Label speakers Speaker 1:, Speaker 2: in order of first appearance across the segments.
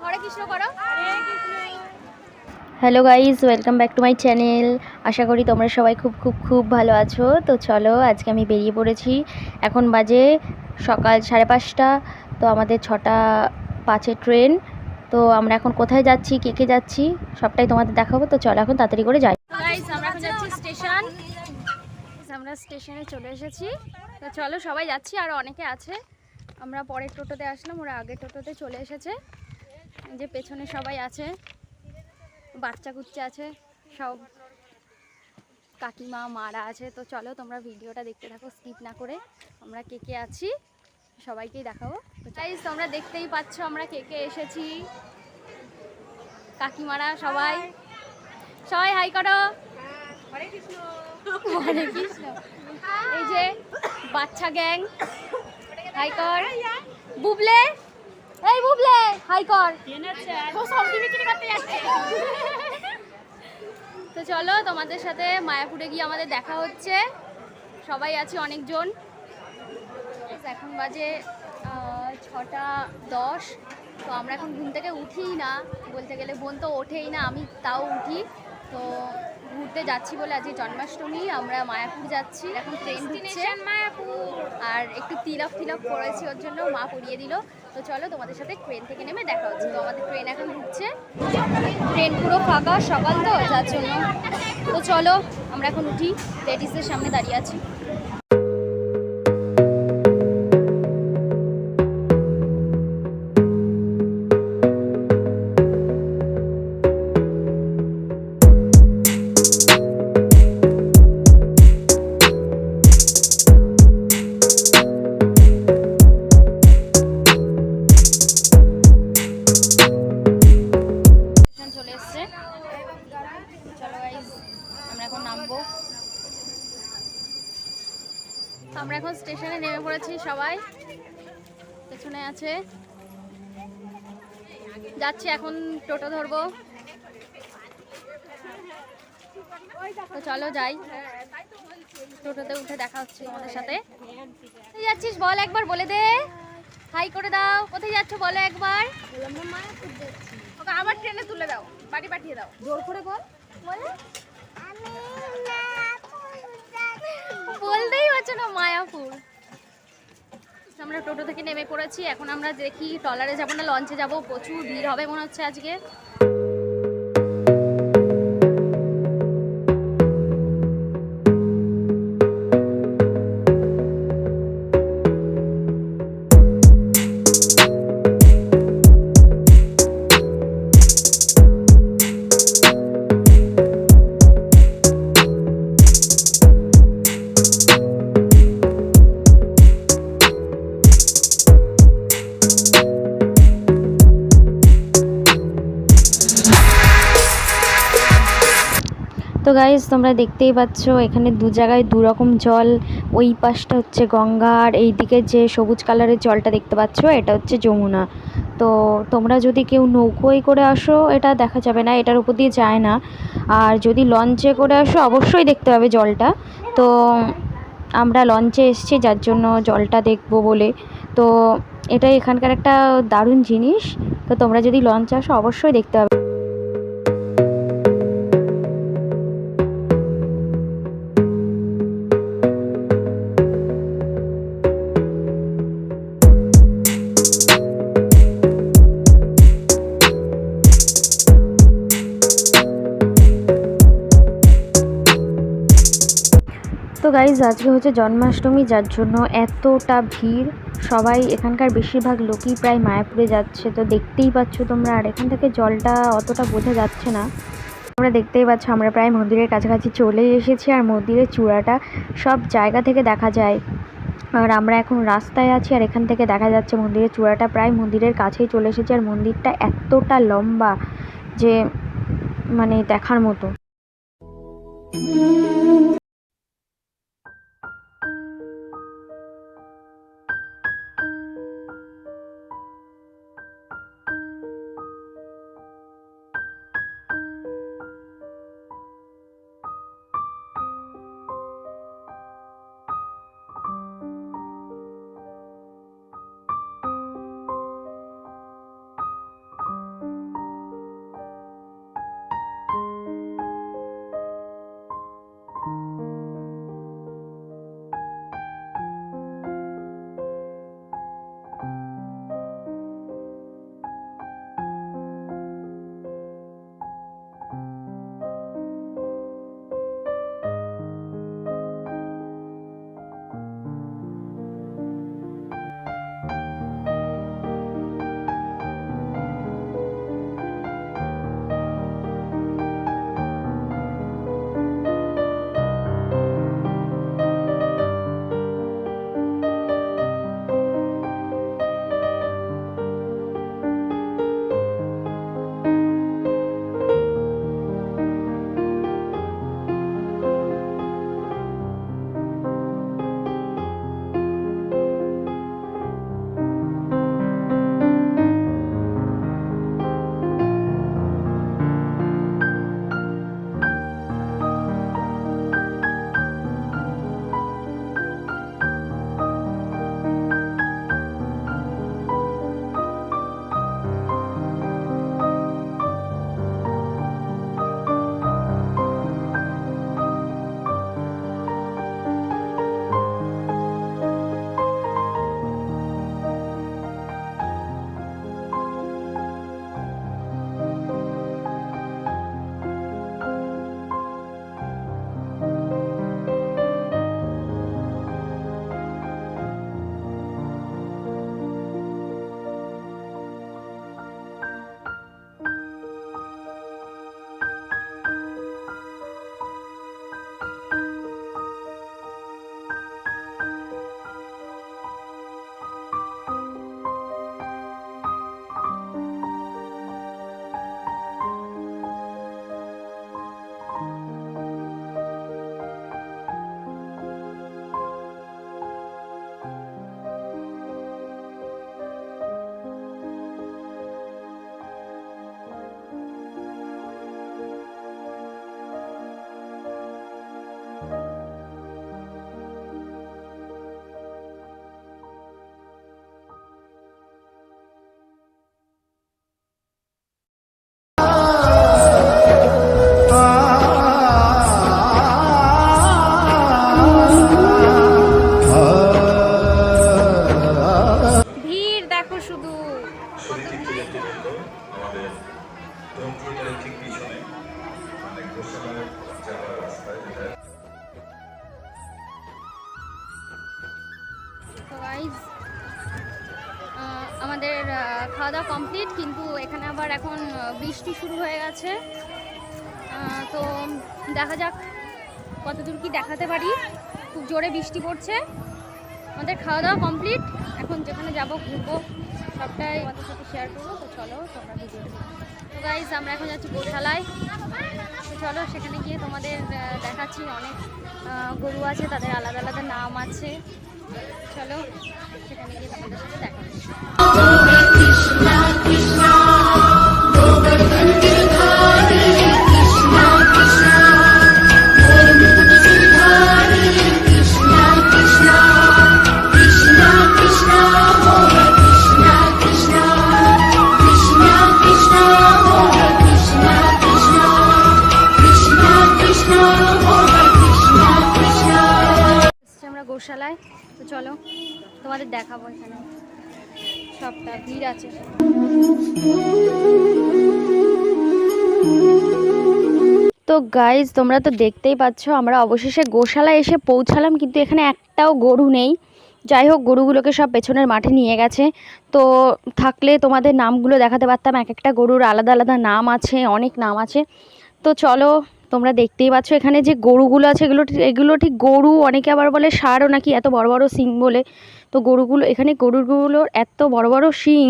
Speaker 1: হরে কৃষ্ণ করো।
Speaker 2: Hello guys, welcome back to my channel. আশা করি তোমরা সবাই খুব খুব খুব ভালো আছো। তো চলো, আজকে আমি বেরিয়ে পড়েছি। এখন বাজে সকাল 5:30। তো আমাদের 6:05 ট্রেন। তো আমরা এখন কোথায় যাচ্ছি, কে কে যাচ্ছি, সবটাই তোমাদের দেখাবো। তো চলো এখন তাড়াতাড়ি করে যাই।
Speaker 1: গাইস, আমরা এখন যাচ্ছি স্টেশন। আমরা স্টেশনে চলে এসেছি। তো চলো সবাই যাচ্ছি, আর অনেকে আছে। আমরা পরের টোটোতে আসলাম, ওরা আগের টোটোতে চলে এসেছে। যে পেছনে সবাই আছে, বাচ্চা কুচ্চা আছে, সব কাকিমা মারা আছে। তো চলো তোমরা ভিডিওটা দেখতে থাকো স্কিপ না করে। আমরা কে কে আছি সবাইকেই দেখাবো। তো গাইস, তোমরা দেখতেই পাচ্ছ আমরা কে কে এসেছি। কাকিমারা সবাই সবাই হাই করো। হরে কৃষ্ণ। হরে কৃষ্ণ। এই যে বাচ্চা গ্যাং, হাই কর। বুবলে, এই বুবলে হাই কর। তো চলো তোমাদের সাথে মায়াপুরে গিয়ে আমাদের দেখা হচ্ছে। সবাই আছে অনেকজন। এখন বাজে 6:10। তো আমরা এখন ঘুম থেকে উঠিই না, বলতে গেলে বোন তো ওঠেই না, আমি তাও উঠি। তো ঘুরতে যাচ্ছি বলে, আজকে জন্মাষ্টমী, আমরা মায়াপুর যাচ্ছি। এখন ট্রেন ঢুকছে মায়াপুর, আর একটু তিলক করেছি, ওর জন্য মা পরিয়ে দিল। তো চলো তোমাদের সাথে ট্রেন থেকে নেমে দেখা হচ্ছে। তো আমাদের ট্রেন এখন ঢুকছে। ট্রেন পুরো ফাঁকা, সকাল তো যার জন্য। তো চলো আমরা এখন উঠি, লেডিসদের সামনে দাঁড়িয়ে আছি। চলে এসছে। চলো গাইস, আমরা এখন নামবো। আমরা এখন স্টেশনে নেমে পড়েছি, সবাই পেছনে আছে। যাচ্ছি এখন, টোটো ধরবো। তো চলো যাই, টোটোতে উঠে দেখা হচ্ছে তোমাদের সাথে। কোথায় যাচ্ছিস বল, একবার বলে দে, হাই করে দাও। কোথায় যাচ্ছ বলো একবার। ওকে আবার ট্রেনে তুলে দাও, বাড়ি পাঠিয়ে দাও, জোর করে বল। বলতেই পারছো না, মায়াপুর। আমরা টোটো থেকে নেমে পড়েছি। এখন আমরা দেখি ট্রলারে যাবো না লঞ্চে যাবো, প্রচুর ভিড় হবে মনে হচ্ছে আজকে।
Speaker 2: তো গাইজ, তোমরা দেখতেই পাচ্ছ এখানে দু জায়গায় দু রকম জল। ওই পাশটা হচ্ছে গঙ্গা, আর এইদিকে যে সবুজ কালারের জলটা দেখতে পাচ্ছ এটা হচ্ছে যমুনা। তো তোমরা যদি কেউ নৌকোয় করে আসো এটা দেখা যাবে না, এটার উপর দিয়ে যায় না। আর যদি লঞ্চে করে আসো অবশ্যই দেখতে পাবে জলটা। তো আমরা লঞ্চে এসেছি যার জন্য জলটা দেখবো বলে। তো এটাই এখানকার একটা দারুণ জিনিস। তো তোমরা যদি লঞ্চে আসো অবশ্যই দেখতে পাবে। তো গাইজ, আজকে হচ্ছে জন্মাষ্টমী, যার জন্য এতটা ভিড়। সবাই এখানকার বেশিরভাগ লোকই প্রায় মায়াপুরে যাচ্ছে। তো দেখতেই পাচ্ছ তোমরা, আর এখান থেকে জলটা অতটা বোঝা যাচ্ছে না। তোমরা দেখতেই পাচ্ছ আমরা প্রায় মন্দিরের কাছাকাছি চলে এসেছি, আর মন্দিরের চূড়াটা সব জায়গা থেকে দেখা যায়। আর আমরা এখন রাস্তায় আছি, আর এখান থেকে দেখা যাচ্ছে মন্দিরের চূড়াটা। প্রায় মন্দিরের কাছেই চলে এসেছে, আর মন্দিরটা এতটা লম্বা যে মানে দেখার মতো।
Speaker 3: যন্ত্রটার ঠিক পিছনে মানে গোশালার যাওয়ার রাস্তায় যেটা
Speaker 1: তো গাইজ আমাদের খাওয়া দাওয়া কমপ্লিট, কিন্তু এখানে আবার এখন বৃষ্টি শুরু হয়ে গেছে। তো দেখা যাক কতদূর কি দেখাতে পারি। খুব জোরে বৃষ্টি পড়ছে। আমাদের খাওয়া দাওয়া কমপ্লিট, এখন যেখানে যাব ঘুরবো সবটাই আমাদের সাথে শেয়ার করবো। তো চলো তোমরা ভিডিওটা দেখো। তো গাইজ আমরা এখন যাচ্ছি গোশালায়। তো চলো সেখানে গিয়ে তোমাদের দেখাচ্ছি। অনেক গরু আছে, তাদের আলাদা আলাদা নাম আছে। চলো সেখানে গিয়ে তোমাদের সাথে দেখা হচ্ছে। আমরা গোশালায়। তো চলো তোমাদের দেখাবো, এখানে সবটা ভিড় আছে।
Speaker 2: তো গাইজ তোমরা তো দেখতেই পাচ্ছ আমরা অবশেষে গোশালায় এসে পৌঁছালাম, কিন্তু এখানে একটাও গরু নেই। যাই হোক, গরুগুলোকে সব পেছনের মাঠে নিয়ে গেছে। তো থাকলে তোমাদের নামগুলো দেখাতে পারতাম। এক একটা গরুর আলাদা আলাদা নাম আছে, অনেক নাম আছে। তো চলো তোমরা দেখতেই পাচ্ছ এখানে যে গরুগুলো আছে এগুলো ঠিক গরু, অনেকে আবার বলে ষাঁড়ও নাকি, এত বড় বড় শিং বলে। তো গরুগুলো এখানে গরুগুলোর এত বড় বড় শিং।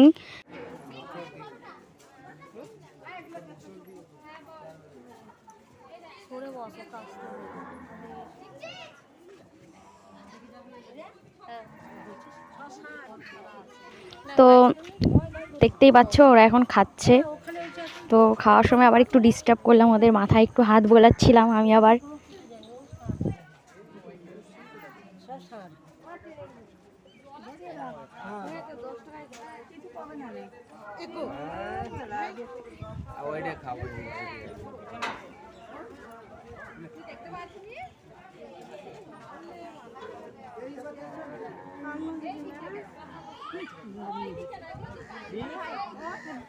Speaker 2: তো দেখতেই পাচ্ছ ওরা এখন খাচ্ছে। তো খাওয়ার সময় আবার একটু ডিস্টার্ব করলাম, ওদের মাথায় একটু হাত বোলাচ্ছিলাম আমি আবার।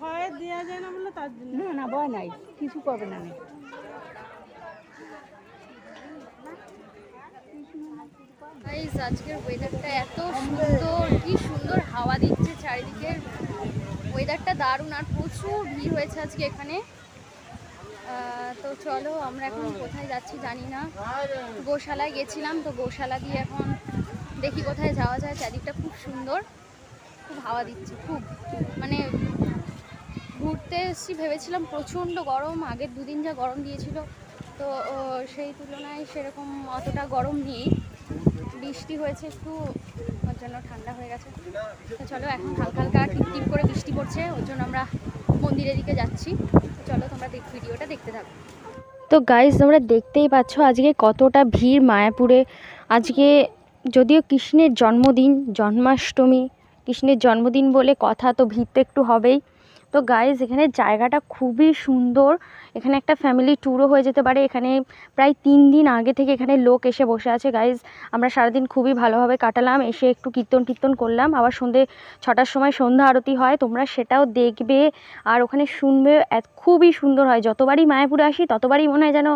Speaker 4: ভয় দেওয়া যায় না বলে তার জন্য। না না, ভয় নাই, কিছু করবে না।
Speaker 1: গাইস আজকের ওয়েদারটা এত সুন্দর, কি সুন্দর হাওয়া দিচ্ছে চারিদিকে। ওয়েদারটা দারুণ, আর প্রচুর ভিড় হয়েছে আজকে এখানে। তো চলো আমরা এখন কোথায় যাচ্ছি জানি না। গোশালায় গেছিলাম, তো গোশালা দিয়ে এখন দেখি কোথায় যাওয়া যায়। চারিদিকটা খুব সুন্দর, খুব হাওয়া দিচ্ছে, খুব মানে ঘুরতে এসেছি ভেবেছিলাম প্রচণ্ড গরম। আগের দুদিন যা গরম দিয়েছিল, তো সেই তুলনায় সেরকম অতটা গরম নেই। বৃষ্টি হয়েছে একটু, ওর জন্য ঠান্ডা হয়ে গেছে। তো চলো এখন হালকা হালকা টিপ টিপ করে বৃষ্টি পড়ছে, ওর জন্য আমরা মন্দিরের দিকে যাচ্ছি। তো চলো তোমরা ভিডিওটা দেখতে থাকো।
Speaker 2: তো গাইজ তোমরা দেখতেই পাচ্ছ আজকে কতটা ভিড় মায়াপুরে। আজকে যদিও কৃষ্ণের জন্মদিন, জন্মাষ্টমী, কৃষ্ণের জন্মদিন বলে কথা, তো ভিড় তো একটু হবেই। তো গাইজ এখানে জায়গাটা খুবই সুন্দর। এখানে একটা ফ্যামিলি ট্যুরও হয়ে যেতে পারে। এখানে প্রায় 3 দিন আগে থেকে এখানে লোক এসে বসে আছে। গাইজ আমরা সারাদিন খুবই ভালোভাবে কাটালাম, এসে একটু কীর্তন করলাম। আবার সন্ধে 6টার সময় সন্ধ্যা আরতি হয়, তোমরা সেটাও দেখবে আর ওখানে শুনবে। খুবই সুন্দর হয়। যতবারই মায়াপুরে আসি ততবারই মনে হয় যেন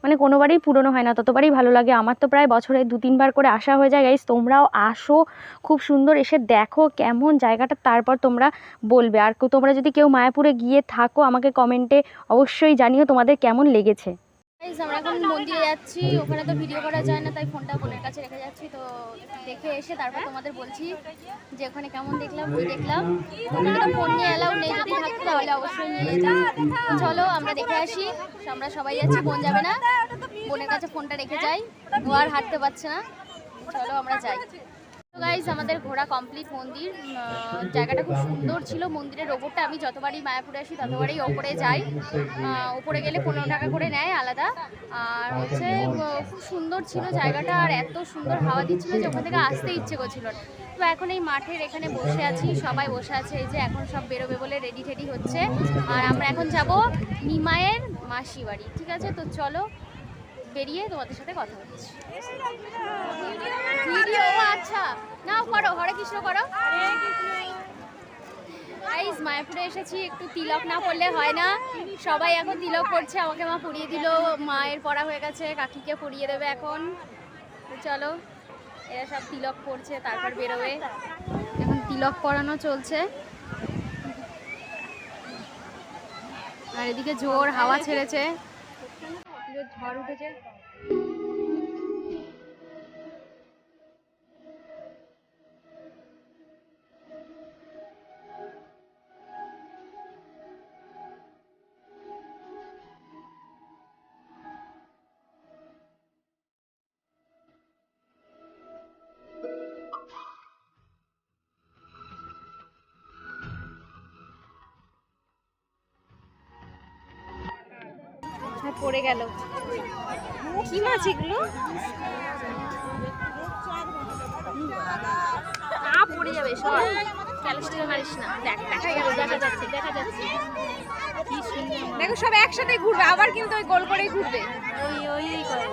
Speaker 2: মানে কোনোবারই পুরনো হয় না, ততবারই ভালো লাগে। আমার তো প্রায় বছরে 2-3 বার করে আসা হয়ে যায়। গাইজ তোমরাও আসো, খুব সুন্দর, এসে দেখো কেমন জায়গাটা, তারপর তোমরা বলবে। আর তোমরা যদি কেউ মায়াপুরে গিয়ে থাকো আমাকে কমেন্টে অবশ্যই জানিও তোমাদের কেমন লেগেছে।
Speaker 1: গাইস আমরা এখন মন্দিরে যাচ্ছি, ওখানে তো ভিডিও করা যায় না, তাই ফোনটা বোনের কাছে রেখে যাচ্ছি। তো দেখে এসে তারপর তোমাদের বলছি যে ওখানে কেমন দেখলাম, কি দেখলাম। ওখানে তো ফোন নিয়ে এলাও নেই, যদি থাকতো তাহলে অবশ্যই নিয়ে যেতাম। চলো আমরা দেখে আসি। আমরা সবাই যাচ্ছি, বোন যাবে না। বোনের কাছে ফোনটা রেখে যাই, ও আর হাঁটতে পারছে না। চলো আমরা যাই। তো গাইস আমাদের ঘোরা কমপ্লিট। মন্দির জায়গাটা খুব সুন্দর ছিল। মন্দিরের ওপরটা আমি যতবারই মায়াপুরে আসি ততবারই ওপরে যাই। ওপরে গেলে 15 টাকা করে নেয় আলাদা। আর হচ্ছে খুব সুন্দর ছিল জায়গাটা, আর এত সুন্দর হাওয়া দিচ্ছিল যে ওখান থেকে আসতে ইচ্ছে করছিল না। তো এখন এই মাঠের এখানে বসে আছি, সবাই বসে আছে। এই যে এখন সব বেরোবে বলে রেডি টেডি হচ্ছে। আর আমরা এখন যাব নিমাইয়ের মাসি বাড়ি, ঠিক আছে? তো চলো বেরিয়ে তোমাদের সাথে কথা হচ্ছে। ভিডিও আচ্ছা নাও করো, হরে কৃষ্ণ করো। গাইস মায়াপুরে এসেছি, একটু তিলক না পড়লে হয় না। সবাই এখন তিলক করছে, আমাকে মা পরিয়ে দিল, মায়ের পড়া হয়ে গেছে, কাকিকে পরিয়ে দেবে এখন। তো চলো, এরা সব তিলক করছে, তারপর বেরোবে। এখন তিলক পরানো চলছে, আর এদিকে জোর হাওয়া ছেড়েছে, ঝড় উঠেছে। পড়ে গেল, কি মাছ এগুলো? পড়ে যাবে সব, ক্যালস্টিকে মারিস না। দেখা গেল, দেখা যাচ্ছে, দেখা যাচ্ছে। দেখো সব একসাথে ঘুরবে, আবার কিন্তু ওই গোল করেই ঘুরবে, ওই ওই করে।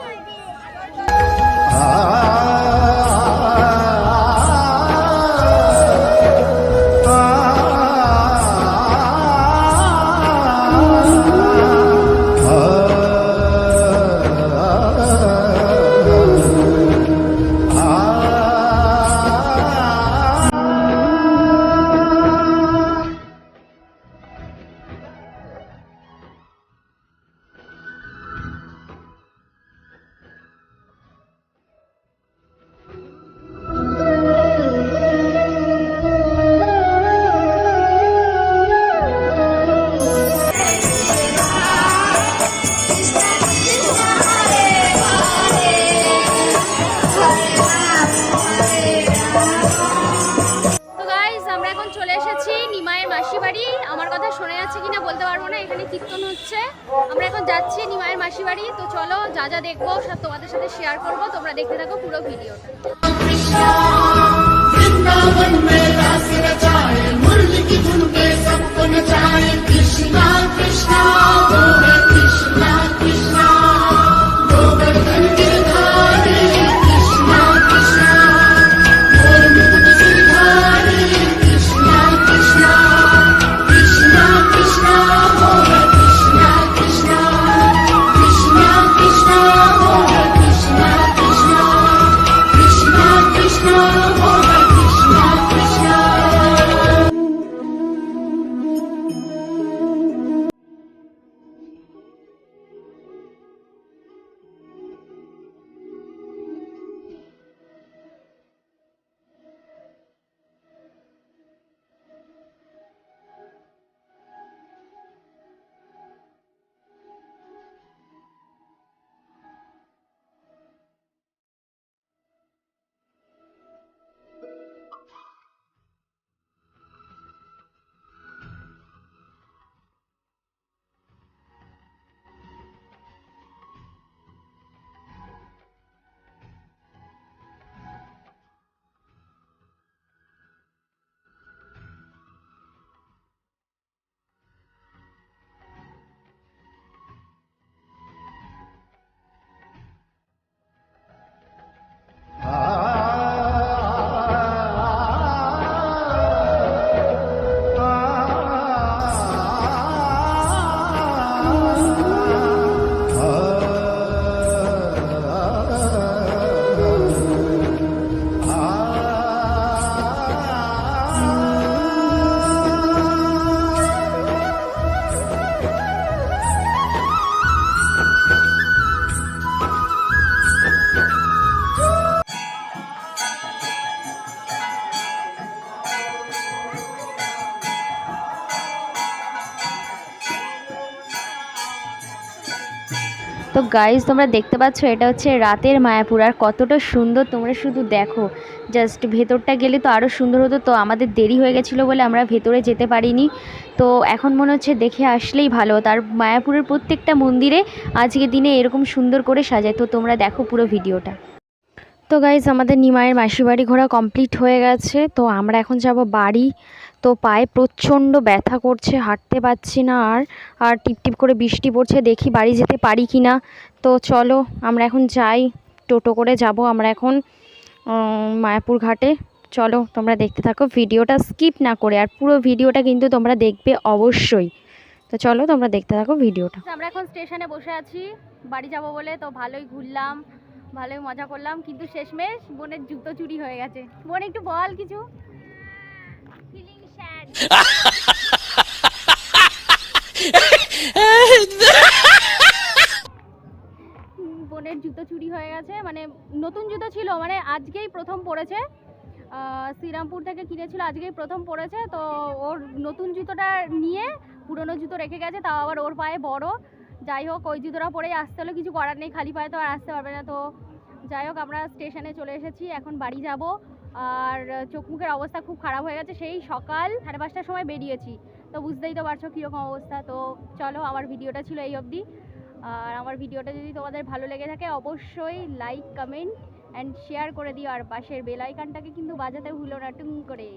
Speaker 1: আমার কথা শোনা যাচ্ছে কিনা বলতে পারবো না, এখানে কীর্তন হচ্ছে। আমরা এখন যাচ্ছি নিমায়ের মাসি বাড়ি। তো চলো, যা যা দেখবো সব তোমাদের সাথে শেয়ার করবো, তোমরা দেখতে থাকো পুরো ভিডিওটা।
Speaker 2: তো গাইজ তোমরা দেখতে পাচ্ছ এটা হচ্ছে রাতের মায়াপুর, আর কতটা সুন্দর তোমরা শুধু দেখো। জাস্ট ভেতরটা গেলে তো আরও সুন্দর হতো, তো আমাদের দেরি হয়ে গেছিলো বলে আমরা ভেতরে যেতে পারিনি। তো এখন মনে হচ্ছে দেখে আসলেই ভালো। তার মায়াপুরের প্রত্যেকটা মন্দিরে আজকের দিনে এরকম সুন্দর করে সাজায়। তো তোমরা দেখো পুরো ভিডিওটা। তো গাইজ আমাদের নিমায়ের মাসি বাড়ি ঘোরা কমপ্লিট হয়ে গেছে। তো আমরা এখন যাব বাড়ি। তো পায়ে প্রচণ্ড ব্যথা করছে, হাঁটতে পারছি না, আর টিপটিপ করে বৃষ্টি পড়ছে, দেখি বাড়ি যেতে পারি কি না। তো চলো আমরা এখন যাই, টোটো করে যাব আমরা এখন মায়াপুর ঘাটে। চলো তোমরা দেখতে থাকো ভিডিওটা স্কিপ না করে, আর পুরো ভিডিওটা কিন্তু তোমরা দেখবে অবশ্যই। তো চলো তোমরা দেখতে থাকো ভিডিওটা।
Speaker 1: আমরা এখন স্টেশনে বসে আছি বাড়ি যাব বলে, তো ভালোই ঘুরলাম, ভালোই মজা করলাম, কিন্তু শেষমেশ বোনের জুতো চুরি হয়ে গেছে। বোন একটু বল কিছু। Feeling sad. বোনের জুতো চুরি হয়ে গেছে, মানে নতুন জুতো ছিল, মানে আজকেই প্রথম পরেছে, শ্রীরামপুর থেকে কিনেছিল, আজকেই প্রথম পরেছে। তো ওর নতুন জুতোটা নিয়ে পুরনো জুতো রেখে গেছে, তাও আবার ওর পায়ে বড়। যাই হোক ওই জুতোটা পরেই আসতে হলো, কিছু করার নেই, খালি পায়ে তো আর আসতে পারবে না। তো যাই হোক আমরা স্টেশনে চলে এসেছি, এখন বাড়ি যাব। আর চোখ মুখের অবস্থা খুব খারাপ হয়ে গেছে, সেই সকাল 5:30টার সময় বেরিয়েছি, তো বুঝতেই তো পারছো কীরকম অবস্থা। তো চলো আমার ভিডিওটা ছিল এই অবধি। আর আমার ভিডিওটা যদি তোমাদের ভালো লেগে থাকে অবশ্যই লাইক, কমেন্ট অ্যান্ড শেয়ার করে দিও, আর পাশের বেল আইকনটাকে কিন্তু বাজাতে ভুলো না টুং করে।